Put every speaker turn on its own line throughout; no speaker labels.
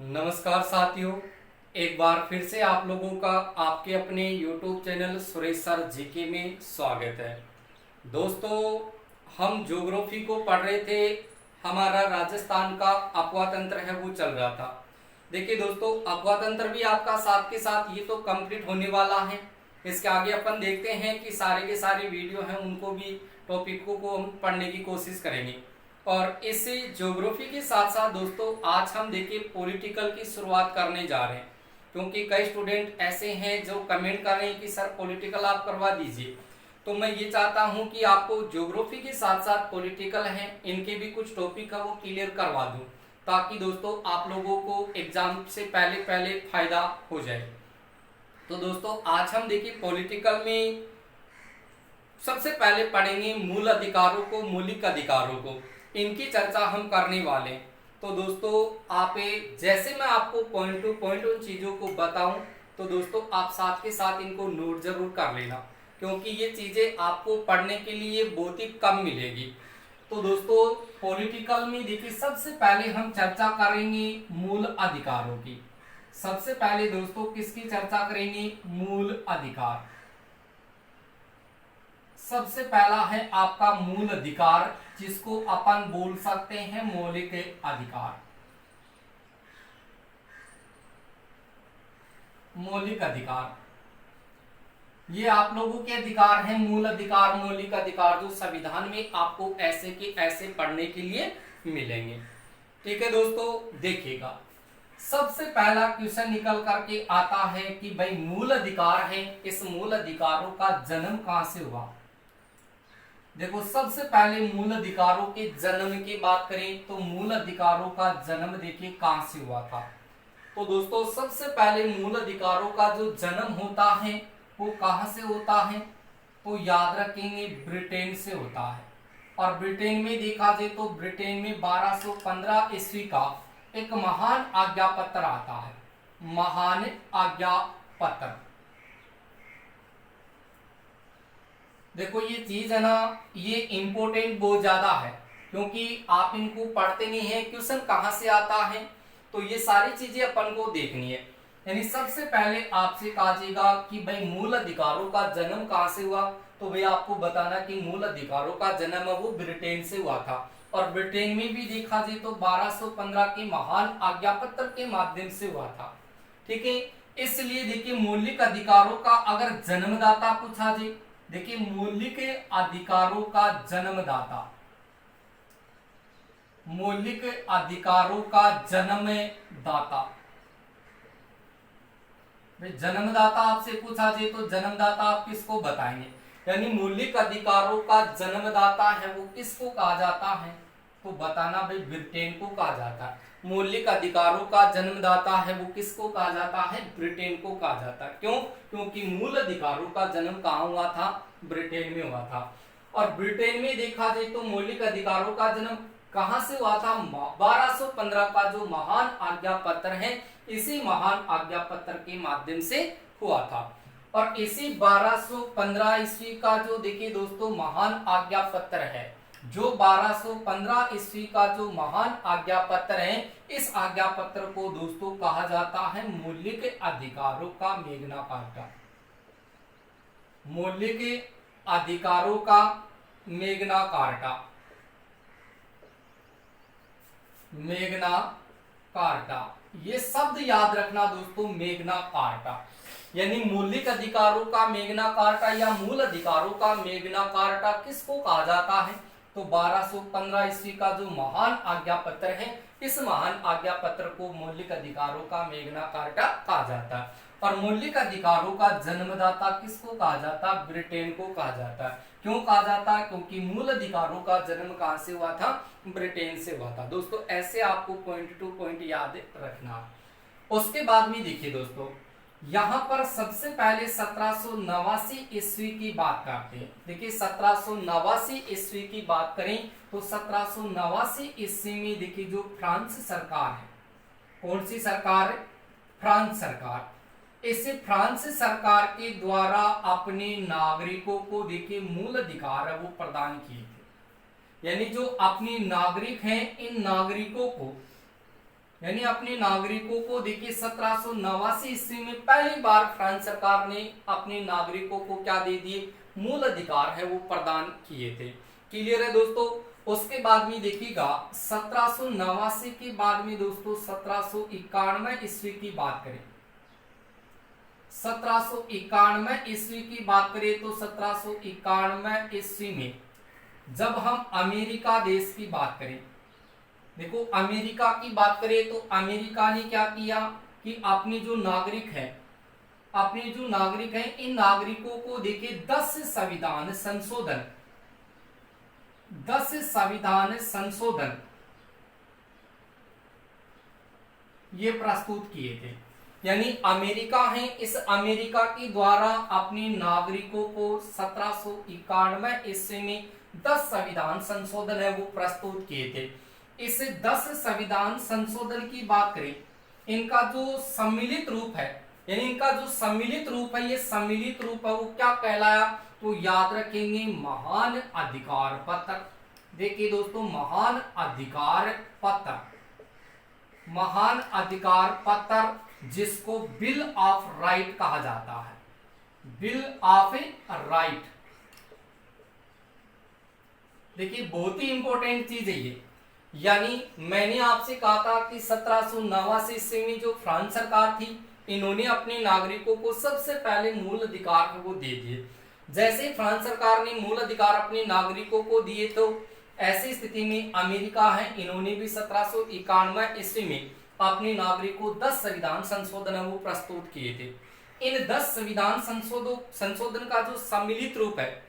नमस्कार साथियों, एक बार फिर से आप लोगों का आपके अपने YouTube channel Suresh sir GK में स्वागत है। दोस्तों, हम ज्योग्राफी को पढ़ रहे थे। हमारा राजस्थान का अपवातंत्र है वो चल रहा था। देखिए दोस्तों, अपवातंत्र भी आपका साथ के साथ ये तो कंप्लीट होने वाला है। इसके आगे अपन देखते हैं कि सारे के सारे वीडियो हैं उनको भी टॉपिकों को हम पढ़ने की कोशिश करेंगे। और इस ज्योग्राफी के साथ साथ दोस्तों आज हम देखिए पॉलिटिकल की शुरुआत करने जा रहे हैं, क्योंकि कई स्टूडेंट ऐसे हैं जो कमेंट कर रहे हैं कि सर पॉलिटिकल आप करवा दीजिए। तो मैं ये चाहता हूं कि आपको ज्योग्राफी के साथ साथ पॉलिटिकल हैं इनके भी कुछ टॉपिक है वो क्लियर करवा दूं, ताकि दोस्तों आप लोगों को एग्जाम से पहले पहले फायदा हो जाए। तो दोस्तों आज हम देखिए पॉलिटिकल में सबसे पहले पढ़ेंगे मूल अधिकारों को, मौलिक अधिकारों को, इनकी चर्चा हम करने वाले हैं। तो दोस्तों आप जैसे मैं आपको पॉइंट टू पॉइंट उन चीज़ों को बताऊं तो दोस्तों आप साथ के साथ इनको नोट जरूर कर लेना, क्योंकि ये चीज़ें आपको पढ़ने के लिए बहुत ही कम मिलेगी। तो दोस्तों पॉलिटिकल में देखिए सबसे पहले हम चर्चा करेंगे मूल अधिकारों की। सबसे पहले दोस्तों किसकी चर्चा करेंगे? मूल अधिकार। सबसे पहला है आपका मूल अधिकार, जिसको अपन बोल सकते हैं मौलिक अधिकार। मौलिक अधिकार ये आप लोगों के अधिकार हैं। मूल अधिकार, मौलिक अधिकार जो संविधान में आपको ऐसे के ऐसे पढ़ने के लिए मिलेंगे। ठीक है दोस्तों, देखिएगा सबसे पहला क्वेश्चन निकल करके आता है कि भाई मूल अधिकार है, इस मूल अधिकारों का जन्म कहां से हुआ? देखो सबसे पहले मूल अधिकारों के जन्म की बात करें तो मूल अधिकारों का जन्म देखिए कहां से हुआ था। तो दोस्तों सबसे पहले मूल अधिकारों का जो जन्म होता है वो कहां से होता है? तो याद रखेंगे ब्रिटेन से होता है। और ब्रिटेन में देखा जाए तो ब्रिटेन में 1215 ईस्वी का एक महान आज्ञा पत्र आता है। महान आज्ञा पत्र। देखो ये चीज है ना, ये इंपॉर्टेंट बहुत ज्यादा है, क्योंकि आप इनको पढ़ते नहीं है। क्वेश्चन कहां से आता है तो ये सारी चीजें अपन को देखनी है। यानी सबसे पहले आपसे कहा जाएगा कि भाई मूल अधिकारों का जन्म कहां से हुआ, तो भाई आपको बताना कि मूल अधिकारों का जन्म है वो ब्रिटेन से हुआ था। और ब्रिटेन में भी देखा जाए तो 1215 के महान आज्ञा पत्र के माध्यम से हुआ था। ठीक है, इसलिए देखिए मौलिक अधिकारों का अगर जन्मदाता पूछा जाए, देखिए मौलिक अधिकारों का जन्मदाता, मौलिक अधिकारों का जन्मदाता, जन्मदाता आपसे पूछा जाए तो जन्मदाता आप किसको बताएंगे? यानी मौलिक अधिकारों का जन्मदाता है वो किसको कहा जाता है? तो बताना भाई ब्रिटेन को कहा जाता है। मौलिक अधिकारों का जन्मदाता है वो किसको कहा जाता है? ब्रिटेन को कहा जाता है। क्यों? क्योंकि मूल अधिकारों का जन्म कहाँ हुआ था? ब्रिटेन में हुआ था। और ब्रिटेन में देखा जाए तो मौलिक अधिकारों का जन्म कहां से हुआ था? 1215 का जो महान आज्ञा पत्र है, इसी महान आज्ञा पत्र के माध्यम से हुआ था। और इसी 1215 ईस्वी का जो देखिए दोस्तों महान आज्ञा पत्र है, जो 1215 ईस्वी का जो महान आज्ञा पत्र है, इस आज्ञा पत्र को दोस्तों कहा जाता है मौलिक अधिकारों का मेग्ना कार्टा। मौलिक अधिकारों का मेग्ना कार्टा। मेग्ना कार्टा, ये शब्द याद रखना दोस्तों, मेग्ना कार्टा। यानी मौलिक अधिकारों का मेग्ना कार्टा या मूल अधिकारों का मेग्ना कार्टा किसको कहा जाता है? तो 1215 ईस्वी का जो महान आज्ञा पत्र है, इस महान आज्ञा पत्र को मौलिक अधिकारों का मेग्ना कार्टा कहा जाता है। और मौलिक अधिकारों का जन्मदाता किसको कहा जाता है? ब्रिटेन को कहा जाता है। क्यों कहा जाता है? क्योंकि मूल अधिकारों का जन्म कहां से हुआ था? ब्रिटेन से हुआ था। दोस्तों ऐसे आपको पॉइंट टू पॉइंट याद रखना। उसके बाद में देखिए दोस्तों, यहां पर सबसे पहले 1789 ईस्वी की बात करते हैं। देखिए 1789 ईस्वी की बात करें तो 1789 ईस्वी में देखिए जो फ्रांस सरकार है, कौन सी सरकार है? फ्रांस सरकार। इस फ्रांस सरकार के द्वारा अपने नागरिकों को देखिए मूल अधिकार है वो प्रदान किए थे। यानी जो अपने नागरिक हैं, इन नागरिकों को यानी अपने नागरिकों को देखिए 1789 ईस्वी में पहली बार फ्रांस सरकार ने अपने नागरिकों को क्या दे दिए, मूल अधिकार है वो प्रदान किए थे। क्लियर है दोस्तों। उसके बाद में देखिएगा 1789 के बाद में दोस्तों 1791 ईस्वी की बात करें, 1791 ईस्वी की बात करें तो 1791 ईस्वी में जब हम अमेरिका देश की बात करें, देखो अमेरिका की बात करें तो अमेरिका ने क्या किया कि अपने जो नागरिक हैं, इन नागरिकों को देखिए 10 संविधान संशोधन ये प्रस्तुत किए थे। यानी अमेरिका है, इस अमेरिका के द्वारा अपने नागरिकों को 1791 ईस्वी में 10 संविधान संशोधन है वो प्रस्तुत किए थे। इस 10 संविधान संशोधन की बात करें, इनका जो सम्मिलित रूप है, यानी इनका जो सम्मिलित रूप है, ये सम्मिलित रूप है वो क्या कहलाया, तो याद रखेंगे महान अधिकार पत्र। देखिए दोस्तों महान अधिकार पत्र जिसको बिल ऑफ राइट कहा जाता है, बिल ऑफ राइट। देखिए बहुत ही इंपॉर्टेंट चीज है ये। यानी मैंने आपसे कहा था कि 1789 ईस्वी में जो फ्रांस सरकार थी, इन्होंने अपने नागरिकों को सबसे पहले मूल अधिकार वो दे दिए। जैसे फ्रांस सरकार ने मूल अधिकार अपने नागरिकों को दिए, तो ऐसी स्थिति में अमेरिका है, इन्होंने भी 1791 ईस्वी में अपने नागरिकों को 10 संविधान संशोधन वो प्रस्तुत किए थे। इन 10 संविधान संशोधन का जो सम्मिलित रूप है,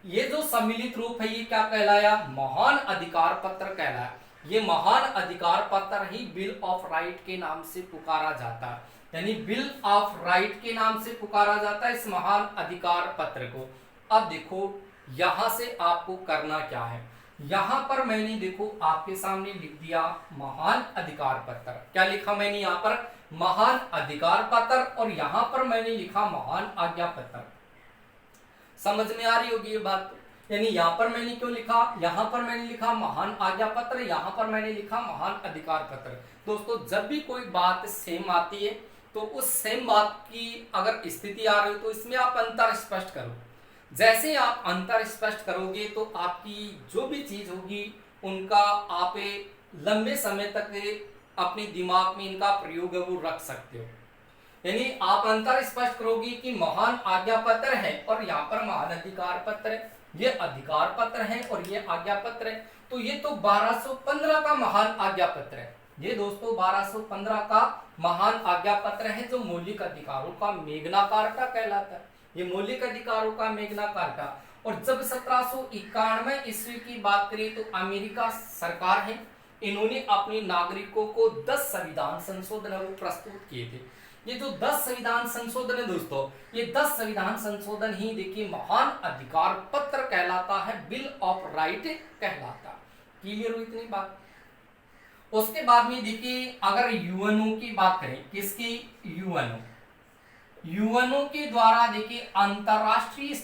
ये जो सम्मिलित रूप है ये क्या कहलाया, महान अधिकार पत्र कहलाया। ये महान अधिकार पत्र ही बिल ऑफ राइट के नाम से पुकारा जाता है, यानी बिल ऑफ राइट के नाम से पुकारा जाता है इस महान अधिकार पत्र को। अब देखो यहां से आपको करना क्या है, यहां पर मैंने देखो आपके सामने लिख दिया महान अधिकार पत्र। क्या लिखा मैंने यहाँ पर, महान अधिकार पत्र, और यहां पर मैंने लिखा महान आज्ञा पत्र। समझ में आ रही होगी ये बात। यानी यहाँ पर मैंने क्यों लिखा, यहाँ पर मैंने लिखा महान आज्ञा पत्र, यहाँ पर मैंने लिखा महान अधिकार पत्र। दोस्तों जब भी कोई बात सेम आती है तो उस सेम बात की अगर स्थिति आ रही हो तो इसमें आप अंतर स्पष्ट करो। जैसे आप अंतर स्पष्ट करोगे तो आपकी जो भी चीज होगी उनका आप लंबे समय तक अपने दिमाग में इनका प्रयोग है वो रख सकते हो। यानी आप अंतर स्पष्ट करोगे कि महान आज्ञा पत्र है और यहाँ पर महान अधिकार पत्र है, ये अधिकार पत्र है और ये आज्ञा पत्र है। तो ये तो 1215 का महान आज्ञा पत्र है, ये दोस्तों 1215 का महान आज्ञा पत्र है जो मौलिक अधिकारों का मेग्ना कार्टा कहलाता है। ये मौलिक अधिकारों का मेग्ना कार्टा। और जब 1791 ईस्वी की बात करें तो अमेरिका सरकार है, इन्होंने अपने नागरिकों को 10 संविधान संशोधन वो प्रस्तुत किए थे। ये जो 10 संविधान संशोधन है दोस्तों, ये 10 संविधान संशोधन ही देखिए महान अधिकार पत्र कहलाता है, बिल ऑफ राइट कहलाता। क्लियर हुई इतनी बात। उसके बाद में देखिए अगर यूएनओ की बात करें, किसकी, यूएनओ के द्वारा देखिए अंतरराष्ट्रीय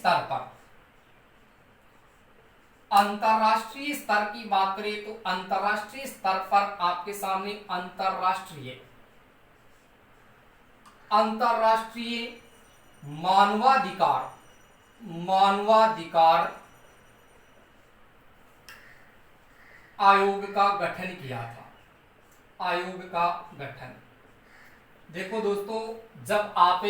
स्तर की बात करें तो अंतरराष्ट्रीय स्तर पर आपके सामने अंतरराष्ट्रीय मानवाधिकार आयोग का गठन किया था। आयोग का गठन, देखो दोस्तों जब आप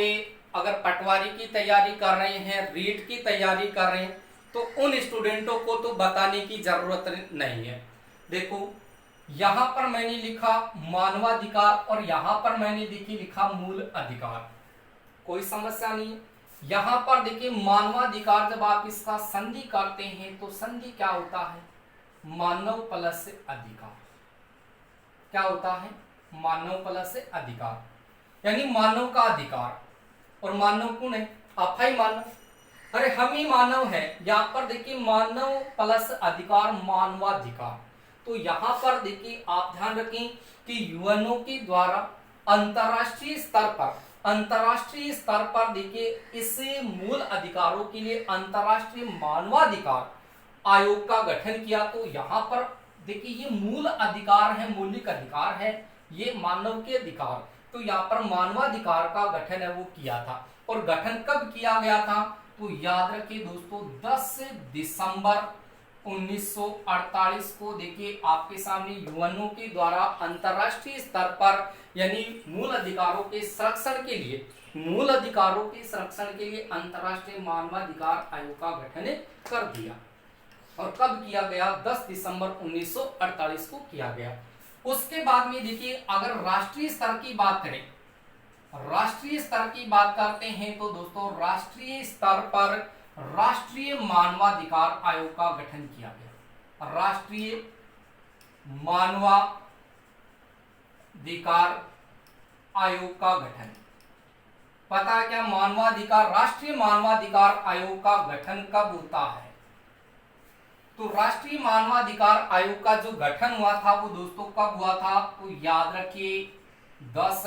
अगर पटवारी की तैयारी कर रहे हैं, रीट की तैयारी कर रहे हैं, तो उन स्टूडेंटों को तो बताने की जरूरत नहीं है। देखो यहां पर मैंने लिखा मानवाधिकार और यहां पर मैंने देखिए लिखा मूल अधिकार, कोई समस्या नहीं है। यहां पर देखिए मानवाधिकार, जब आप इसका संधि करते हैं तो संधि क्या होता है, मानव प्लस अधिकार। क्या होता है, मानव प्लस अधिकार, यानी मानव का अधिकार। और मानव कौन है, आप ही मानव, अरे हम ही मानव है। यहाँ पर देखिए मानव प्लस अधिकार मानवाधिकार। तो यहाँ पर देखिए आप ध्यान रखें कि यूएनओ के द्वारा अंतरराष्ट्रीय स्तर पर देखिए इस मूल अधिकारों के लिए अंतरराष्ट्रीय मानवाधिकार आयोग का गठन किया। तो यहाँ पर देखिए ये मूल अधिकार है, मौलिक अधिकार है, ये मानव के अधिकार, तो यहाँ पर मानवाधिकार का गठन है वो किया था। और गठन कब किया गया था, तो याद रखिए दोस्तों 10 दिसंबर 1948 को देखिए आपके सामने यूएनओ के द्वारा अंतरराष्ट्रीय स्तर पर यानी मूल अधिकारों के संरक्षण के लिए अंतरराष्ट्रीय मानवाधिकार आयोग का गठन कर दिया। और कब किया गया, 10 दिसंबर 1948 को किया गया। उसके बाद में देखिए अगर राष्ट्रीय स्तर की बात करते हैं तो दोस्तों राष्ट्रीय स्तर पर राष्ट्रीय मानवाधिकार आयोग का गठन किया गया। राष्ट्रीय मानवाधिकार आयोग का गठन, पता है क्या राष्ट्रीय मानवाधिकार आयोग का गठन कब होता है, तो राष्ट्रीय मानवाधिकार आयोग का जो गठन हुआ था वो दोस्तों कब हुआ था, तो याद रखिए 10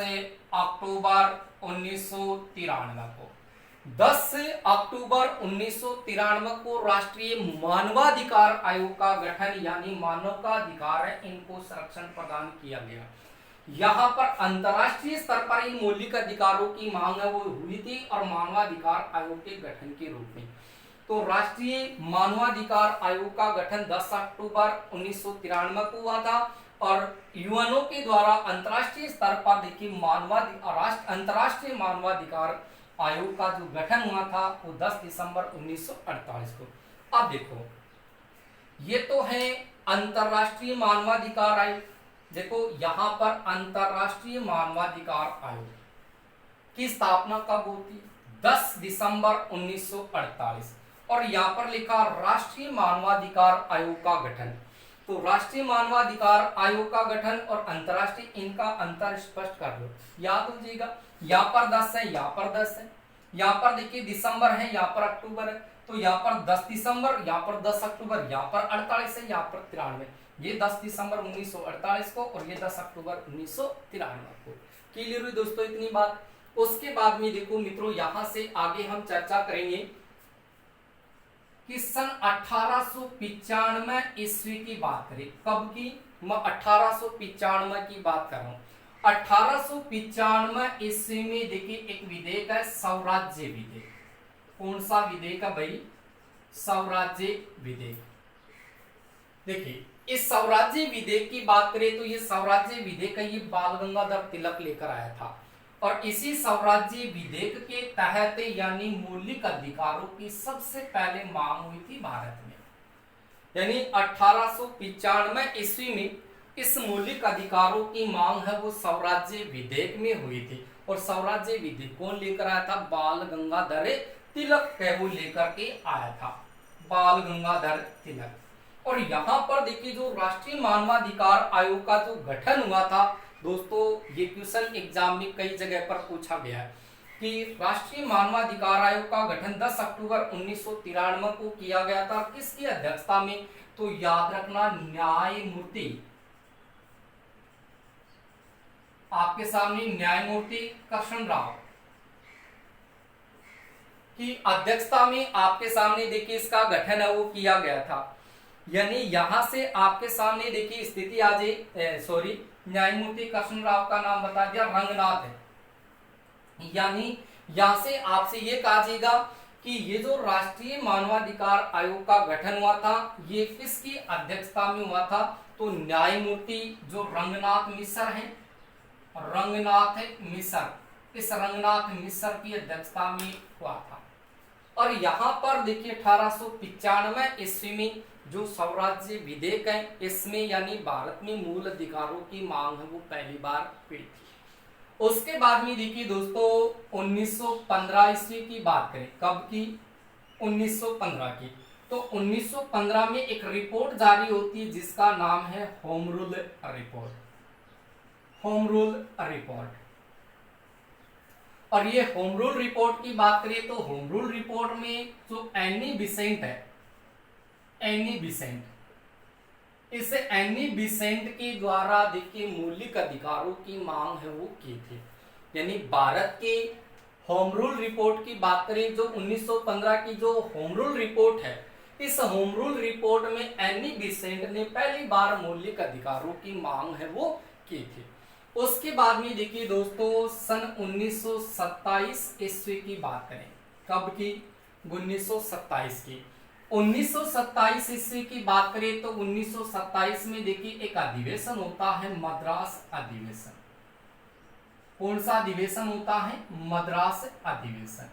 अक्टूबर 1993 को। 10 अक्टूबर 1993 को राष्ट्रीय मानवाधिकार आयोग का गठन यानी मानव का अधिकार है इनको संरक्षण प्रदान किया गया। यहाँ पर अंतरराष्ट्रीय स्तर पर इन मौलिक अधिकारों की मांग है वो हुई थी और मानवाधिकार आयोग के गठन के रूप में। तो राष्ट्रीय मानवाधिकार आयोग का गठन 10 अक्टूबर 1993 को हुआ था और यूएनओ के द्वारा अंतरराष्ट्रीय स्तर पर देखिए अंतरराष्ट्रीय मानवाधिकार आयोग का जो गठन हुआ था वो 10 दिसंबर 1948 को। अब देखो ये तो है अंतरराष्ट्रीय मानवाधिकार आयोग। देखो यहाँ पर अंतरराष्ट्रीय मानवाधिकार आयोग की स्थापना कब होती, 10 दिसंबर 1948। और यहाँ पर लिखा राष्ट्रीय मानवाधिकार आयोग का गठन। तो राष्ट्रीय मानवाधिकार आयोग का गठन और अंतरराष्ट्रीय इनका अंतर स्पष्ट कर लो, याद हो जाएगा। यहाँ पर 10 है, यहाँ पर 10 है, यहाँ पर देखिए दिसंबर है, यहाँ पर अक्टूबर है, तो यहाँ पर 10 दिसंबर, यहाँ पर 10 अक्टूबर, यहाँ पर 48 है, यहाँ पर 93। ये 10 दिसंबर 1948 को और ये 10 अक्टूबर 1993 को। क्लियर हुई दोस्तों इतनी बात। उसके बाद में देखो मित्रों यहाँ से आगे हम चर्चा करेंगे कि सन 1895 ईस्वी की बात करें, कब की, मैं 1895 की बात कर रहा हूं। 1895 ईस्वी में देखिए एक विधेयक है स्वराज्य विधेयक। कौन सा विधेयक है भाई, स्वराज्य विधेयक। देखिए इस स्वराज्य विधेयक की बात करें तो ये स्वराज्य विधेयक ये बाल गंगाधर तिलक लेकर आया था और इसी स्वराज्य विधेयक के तहत यानी मौलिक अधिकारों की सबसे पहले मांग हुई थी भारत में। यानी 1895 ईस्वी में इस मौलिक अधिकारों की मांग है वो स्वराज्य विधेयक में हुई थी। और स्वराज्य विधेयक कौन लेकर आया था, बाल गंगाधर तिलक वो लेकर के आया था, बाल गंगाधर तिलक। और यहाँ पर देखिए जो राष्ट्रीय मानवाधिकार आयोग का जो गठन हुआ था दोस्तों, ये क्वेश्चन एग्जाम में कई जगह पर पूछा गया है कि राष्ट्रीय मानवाधिकार आयोग का गठन 10 अक्टूबर 1993 को किया गया था, किसकी अध्यक्षता में, तो याद रखना न्यायमूर्ति, आपके सामने न्यायमूर्ति कृष्ण राव की अध्यक्षता में आपके सामने देखिए इसका गठन है वो किया गया था। यानी यहां से आपके सामने देखिए स्थिति आ जाए, न्यायमूर्ति कृष्ण राव का नाम बता दिया, रंगनाथ है। यानी यहां से आपसे ये कहा जाएगा कि ये जो राष्ट्रीय मानवाधिकार आयोग का गठन हुआ था ये किसकी अध्यक्षता में हुआ था, तो न्यायमूर्ति जो रंगनाथ मिश्र हैं, रंगनाथ मिश्र, इस रंगनाथ मिश्र की अध्यक्षता में हुआ था। और यहाँ पर देखिए 1895 ईस्वी में जो स्वराज्य विधेयक है इसमें यानी भारत में मूल अधिकारों की मांग है वो पहली बार हुई थी। उसके बाद में देखिए दोस्तों 1915 ईस्वी की बात करें, कब की, 1915 की। तो 1915 में एक रिपोर्ट जारी होती है जिसका नाम है home rule report, home rule report. और ये होम रूल रिपोर्ट की बात करें तो होम रूल रिपोर्ट में जो एनी बिसेंट है, एनी बिसेंट, इस एनी बिसेंट के द्वारा देखिए मौलिक अधिकारों की मांग है वो की थी। यानी भारत के होम रूल रिपोर्ट की बात करें जो 1915 की जो होम रूल रिपोर्ट है, इस होम रूल रिपोर्ट में एनी बिसेंट ने पहली बार मौलिक अधिकारों की मांग है वो की थी। उसके बाद में देखिए दोस्तों सन 1927 ईस्वी की बात करें, कब की? 1927 की। 1927 ईस्वी की बात करें तो 1927 में देखिए एक अधिवेशन होता है, मद्रास अधिवेशन। कौन सा अधिवेशन होता है? मद्रास अधिवेशन,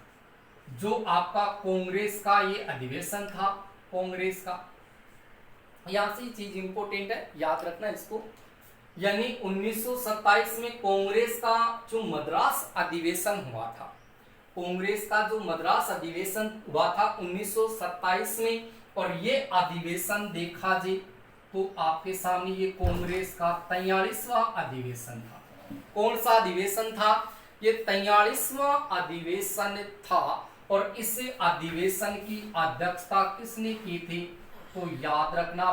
जो आपका कांग्रेस का ये अधिवेशन था, कांग्रेस का। यहां से चीज इंपोर्टेंट है, याद रखना इसको। यानी 1927 में कांग्रेस का जो मद्रास अधिवेशन हुआ था, कांग्रेस का जो मद्रास अधिवेशन हुआ था 1927 में, और ये अधिवेशन देखा जाए तो आपके सामने ये कांग्रेस का 43वां अधिवेशन था। कौन सा अधिवेशन था? ये 43वां अधिवेशन था। और इस अधिवेशन की अध्यक्षता किसने की थी? तो याद रखना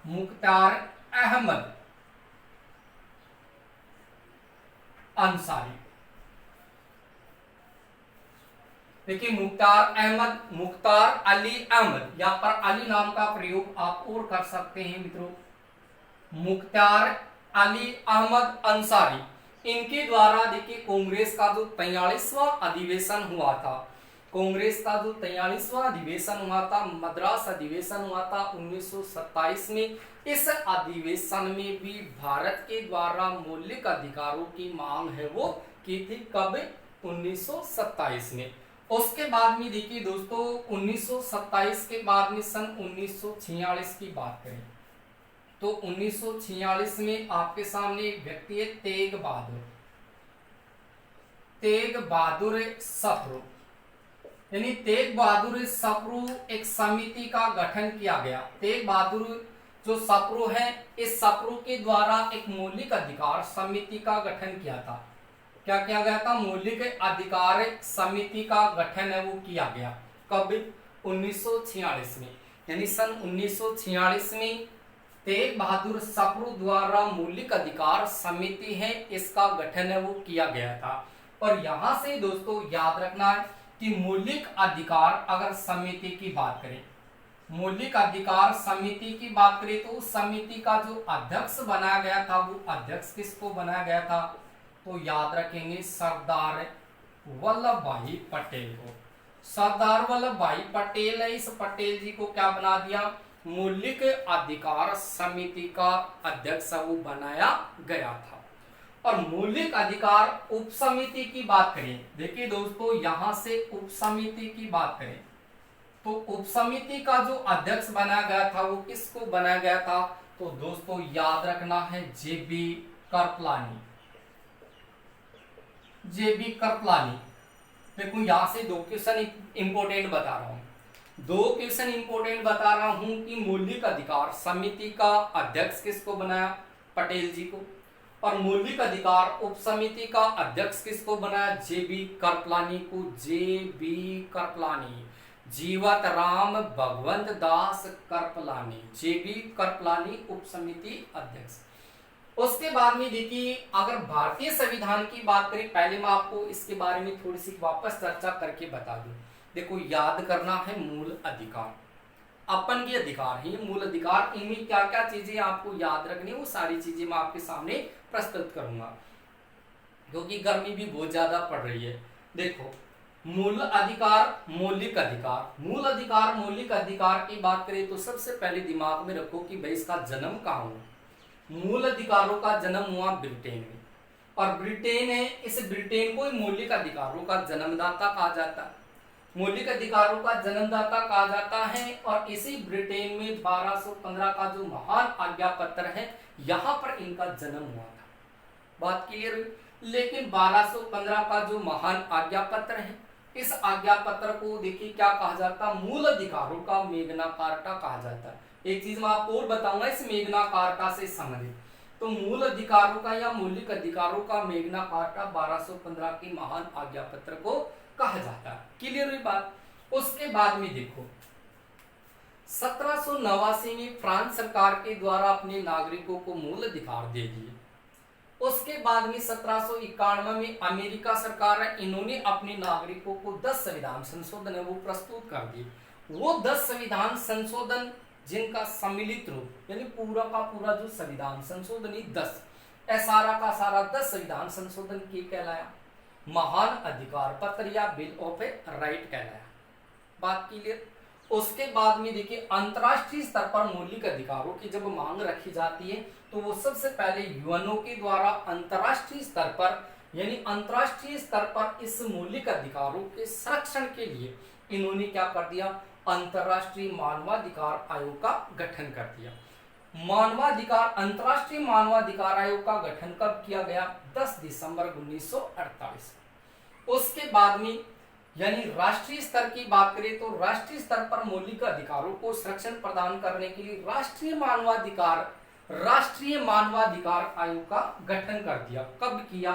मुख्तार अहमद अंसारी। देखिए मुख्तार अली अहमद, यहां पर अली नाम का प्रयोग आप और कर सकते हैं मित्रों। मुख्तार अली अहमद अंसारी, इनके द्वारा देखिए कांग्रेस का जो 43वां अधिवेशन हुआ था, कांग्रेस का जो 43वां अधिवेशन हुआ था, मद्रास अधिवेशन हुआ था 1927 में। इस अधिवेशन में भी भारत के द्वारा मौलिक अधिकारों की मांग है वो की थी, कब? 1927 में। उसके बाद में देखिए दोस्तों 1927 के बाद में सन 1946 की बात करें तो 1946 में आपके सामने एक व्यक्ति है, तेग बहादुर सप्रू। यानी तेग बहादुर सप्रू एक समिति का गठन किया गया। तेग बहादुर जो सप्रू है, इस सप्रू के द्वारा एक मौलिक अधिकार समिति का गठन किया था। क्या किया गया था? मौलिक अधिकार समिति का गठन है वो किया गया, कब? 1946 में। यानी सन 1946 में तेग बहादुर सप्रू द्वारा मौलिक अधिकार समिति है, इसका गठन है वो किया गया था। और यहां से दोस्तों याद रखना है कि मौलिक अधिकार अगर समिति की बात करें, मौलिक अधिकार समिति की बात करें तो उस समिति का जो अध्यक्ष बनाया गया था, वो अध्यक्ष किसको बनाया गया था? तो याद रखेंगे सरदार वल्लभ भाई पटेल को। सरदार वल्लभ भाई पटेल है, इस पटेल जी को क्या बना दिया? मौलिक अधिकार समिति का अध्यक्ष वो बनाया गया था। और मौलिक अधिकार उप समिति की बात करें, देखिए दोस्तों यहां से उप समिति की बात करें तो उप समिति का जो अध्यक्ष बनाया गया था वो किसको बनाया गया था? तो दोस्तों याद रखना है जेबी कृपलानी। जेबी कृपलानी। देखो यहां से दो क्वेश्चन इंपोर्टेंट बता रहा हूं, कि मौलिक अधिकार समिति का अध्यक्ष किसको बनाया? पटेल जी को। और मौलिक अधिकार उप समिति का अध्यक्ष किसको बनाया? जेबी कृपलानी को। जेबी कृपलानी, जीवत राम भगवंत दास कृपलानी, जेबी कृपलानी उप समिति अध्यक्ष। उसके बाद में देखिए अगर भारतीय संविधान की बात करें, पहले मैं आपको इसके बारे में थोड़ी सी वापस चर्चा करके बता दूं। देखो याद करना है मूल अधिकार, अपन के अधिकार है ये मूल अधिकार। इनमें क्या क्या चीजें आपको याद रखनी है वो सारी चीजें मैं आपके सामने प्रस्तुत करूंगा, क्योंकि गर्मी भी बहुत ज्यादा पड़ रही है। देखो मूल अधिकार, मौलिक अधिकार, मूल अधिकार मौलिक अधिकार की बात करें तो सबसे पहले दिमाग में रखो कि भाई इसका जन्म कहाँ हुआ। मूल अधिकारों का जन्म हुआ ब्रिटेन में, और ब्रिटेन है, इस ब्रिटेन को मौलिक अधिकारों का जन्मदाता कहा जाता है। मौलिक अधिकारों का जन्मदाता कहा जाता है। और इसी ब्रिटेन में 1215 का जो महान आज्ञा पत्र है, यहां पर इनका जन्म हुआ था। बात क्लियर हुई? लेकिन 1215 का जो महान आज्ञा पत्र है, इस आज्ञा पत्र को देखिए क्या कहा जाता है? मूल अधिकारों का मेग्ना कार्टा कहा जाता है। एक चीज मैं आपको और बताऊंगा इस मेग्ना कार्टा से संबंधित। तो मूल अधिकारों का या मौलिक अधिकारों का मेग्ना कार्टा 1215 की महान आज्ञा पत्र को कहा जाता है। क्लियर हुई बात? उसके बाद में देखो 1789 में फ्रांस सरकार के द्वारा अपने नागरिकों को मूल अधिकार दे दिए। उसके बाद में 1791 में अमेरिका सरकार है, इन्होंने अपने नागरिकों को 10 संविधान संशोधन है वो प्रस्तुत कर दिए। वो 10 संविधान संशोधन जिनका सम्मिलित रूप यानी पूरा का पूरा जो संविधान संशोधनी 10 सारा का सारा 10 संविधान संशोधन की कहलाया, महान अधिकार पत्र या बिल ऑफ राइट कहलाया। बात क्लियर। उसके बाद में देखिए अंतर्राष्ट्रीय स्तर पर मौलिक अधिकारों की जब मांग रखी जाती है तो वो सबसे पहले यूएनओ के द्वारा अंतर्राष्ट्रीय स्तर पर यानी अंतर्राष्ट्रीय स्तर पर इस मौलिक अधिकारों के संरक्षण के लिए इन्होंने क्या कर दिया, अंतर्राष्ट्रीय मानवाधिकार आयोग का गठन कर दिया। मानवाधिकार अंतर्राष्ट्रीय मानवाधिकार आयोग का गठन कब किया गया, 10 दिसंबर 1948। उसके बाद में यानी राष्ट्रीय स्तर की बात करें तो राष्ट्रीय स्तर पर मौलिक अधिकारों को संरक्षण प्रदान करने के लिए राष्ट्रीय मानवाधिकार आयोग का गठन कर दिया। कब किया,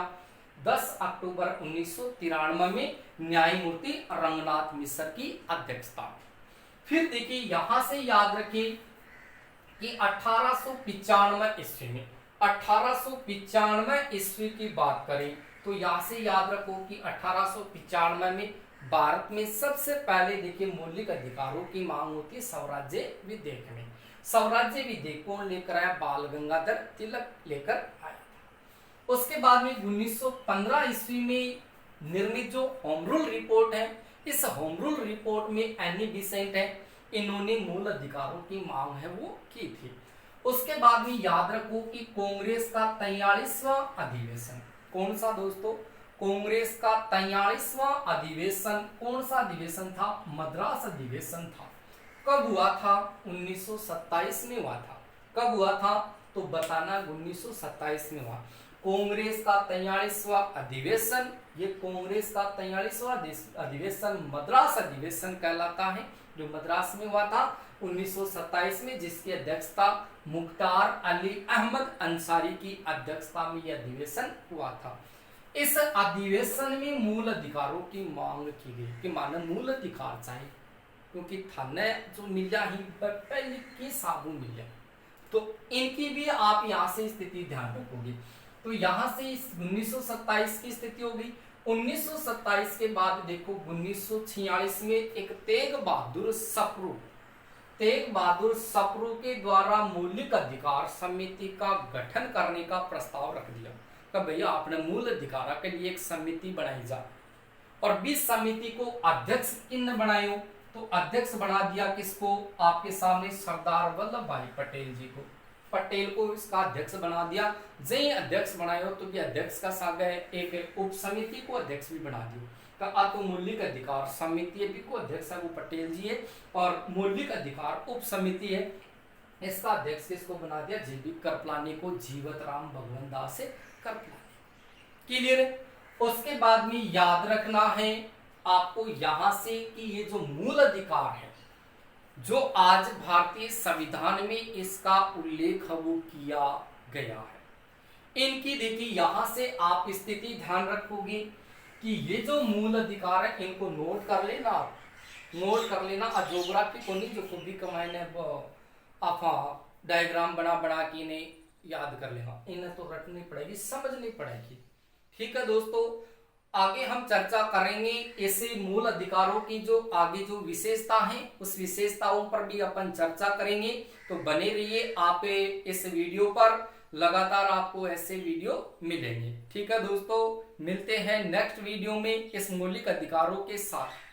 10 अक्टूबर 1993 में न्यायमूर्ति रंगनाथ मिश्र की अध्यक्षता में। फिर देखिए यहां से याद रखिए कि 1895 ईस्वी में 1895 ईस्वी की बात करें तो यहां से याद रखो कि 1895 में भारत में सबसे पहले देखिए मौलिक अधिकारों की मांग होती है स्वराज्य विधेयक में। स्वराज्य विधेयक कौन लेकर आया, बाल गंगाधर तिलक लेकर आया था। उसके बाद में 1915 ईस्वी में निर्मित जो होम रूल रिपोर्ट है, इस होम रूल रिपोर्ट में एनी बेसेंट है, इन्होंने मूल अधिकारों की मांग है वो की थी। उसके बाद में याद रखो कि कांग्रेस का 43वां अधिवेशन, कौन सा दोस्तों, कांग्रेस का 43वां अधिवेशन कौन सा अधिवेशन था, मद्रास अधिवेशन था। कब हुआ था, 1927 में हुआ था। कब हुआ था तो बताना, 1927 में हुआ। कांग्रेस का 43वां अधिवेशन, ये कांग्रेस का 43वां अधिवेशन मद्रास अधिवेशन कहलाता है, जो मद्रास में हुआ था 1927 में, जिसकी अध्यक्षता मुख्तार अली अहमद अंसारी की अध्यक्षता में यह अधिवेशन हुआ था। इस अधिवेशन में मूल अधिकारों की मांग की गई कि मानो मूल अधिकार चाहिए, क्योंकि थाने जो मिला ही पहले की साबु मिला, तो इनकी भी आप यहाँ से स्थिति ध्यान रखोगे। तो यहाँ से 1927 की स्थिति हो गई। 1927 के बाद देखो 1946 में एक तेग बहादुर सप्रू के द्वारा मौलिक अधिकार समिति का गठन करने का प्रस्ताव रख दिया कि भैया आपने मूल अधिकार के लिए एक समिति बनाई जाए। और 20 समिति को अध्यक्ष किन बनायो, तो अध्यक्ष बना दिया किसको, आपके सामने सरदार वल्लभ भाई पटेल जी को, पटेल को इसका अध्यक्ष बना दिया। जय अध्यक्ष बनायो तो ये अध्यक्ष का साग है, एक उप समिति को अध्यक्ष भी बना दियो। तो मौलिक अधिकार समिति भी को अध्यक्ष है वो पटेल जी है, और मौलिक अधिकार उप समिति है, इसका अध्यक्ष किसको बना दिया, जीवी कृपलानी को, जीवत राम भगवान दास कृपलानी। क्लियर। उसके बाद में याद रखना है आपको यहां से कि ये जो मूल अधिकार है, जो आज भारतीय संविधान में इसका उल्लेख वो किया गया है, इनकी देखिए यहां से आप स्थिति ध्यान रखोगे कि ये जो मूल अधिकार है इनको नोट कर लेना, आप नोट कर लेना। ज्योग्राफी को नहीं, जो खुद भी कमाए आप डायग्राम बना बना के इन्हें याद कर लेना, इन्हें तो रटनी पड़ेगी, समझनी पड़ेगी। ठीक है दोस्तों, आगे हम चर्चा करेंगे ऐसे मूल अधिकारों की जो आगे जो विशेषता है, उस विशेषताओं पर भी अपन चर्चा करेंगे। तो बने रहिए आप इस वीडियो पर, लगातार आपको ऐसे वीडियो मिलेंगे। ठीक है दोस्तों, मिलते हैं नेक्स्ट वीडियो में इस मौलिक अधिकारों के साथ।